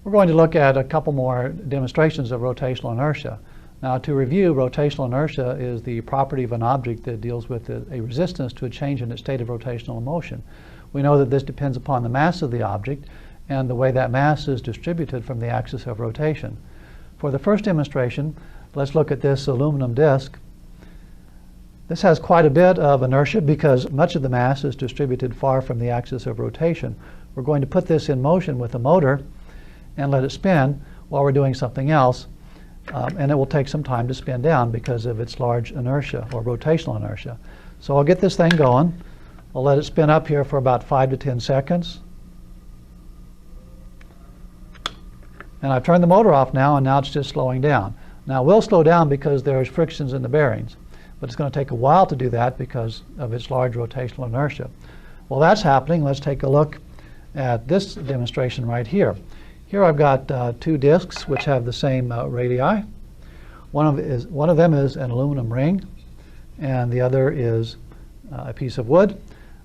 We're going to look at a couple more demonstrations of rotational inertia. Now, to review, rotational inertia is the property of an object that deals with a resistance to a change in its state of rotational motion. We know that this depends upon the mass of the object and the way that mass is distributed from the axis of rotation. For the first demonstration, let's look at this aluminum disc. This has quite a bit of inertia because much of the mass is distributed far from the axis of rotation. We're going to put this in motion with a motor and let it spin while we're doing something else. And it will take some time to spin down because of its large inertia or rotational inertia. So I'll get this thing going. I'll let it spin up here for about 5 to 10 seconds. And I've turned the motor off now, and now it's just slowing down. Now it will slow down because there's frictions in the bearings, but it's going to take a while to do that because of its large rotational inertia. While that's happening, let's take a look at this demonstration right here. Here I've got two discs which have the same radii. One of them is an aluminum ring, and the other is a piece of wood.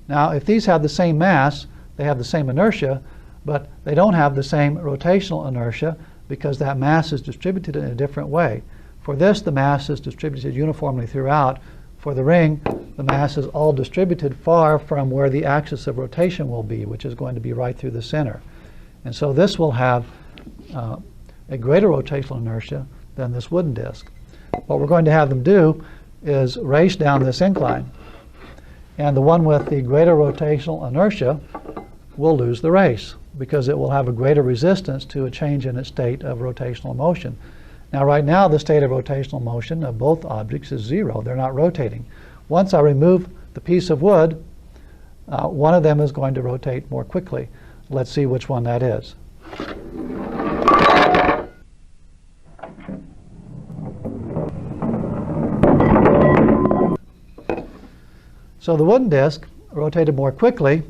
Now, if these have the same mass, they have the same inertia, but they don't have the same rotational inertia because that mass is distributed in a different way. For this, the mass is distributed uniformly throughout. For the ring, the mass is all distributed far from where the axis of rotation will be, which is going to be right through the center. And so this will have a greater rotational inertia than this wooden disc. What we're going to have them do is race down this incline. And the one with the greater rotational inertia will lose the race because it will have a greater resistance to a change in its state of rotational motion. Now, right now, the state of rotational motion of both objects is 0. They're not rotating. Once I remove the piece of wood, one of them is going to rotate more quickly. Let's see which one that is. So the wooden disc rotated more quickly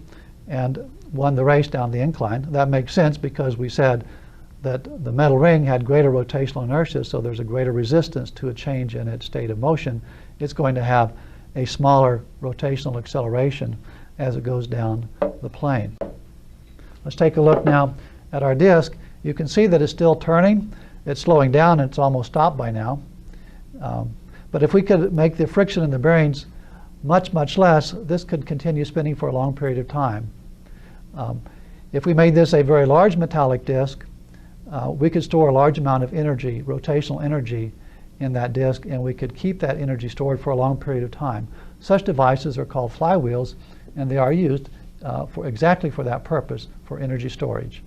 and won the race down the incline. That makes sense because we said that the metal ring had greater rotational inertia, so there's a greater resistance to a change in its state of motion. It's going to have a smaller rotational acceleration as it goes down the plane. Let's take a look now at our disc. You can see that it's still turning. It's slowing down, and it's almost stopped by now. But if we could make the friction in the bearings much, much less, this could continue spinning for a long period of time. If we made this a very large metallic disc, we could store a large amount of energy, rotational energy, in that disc, and we could keep that energy stored for a long period of time. Such devices are called flywheels, and they are used exactly for that purpose, for energy storage.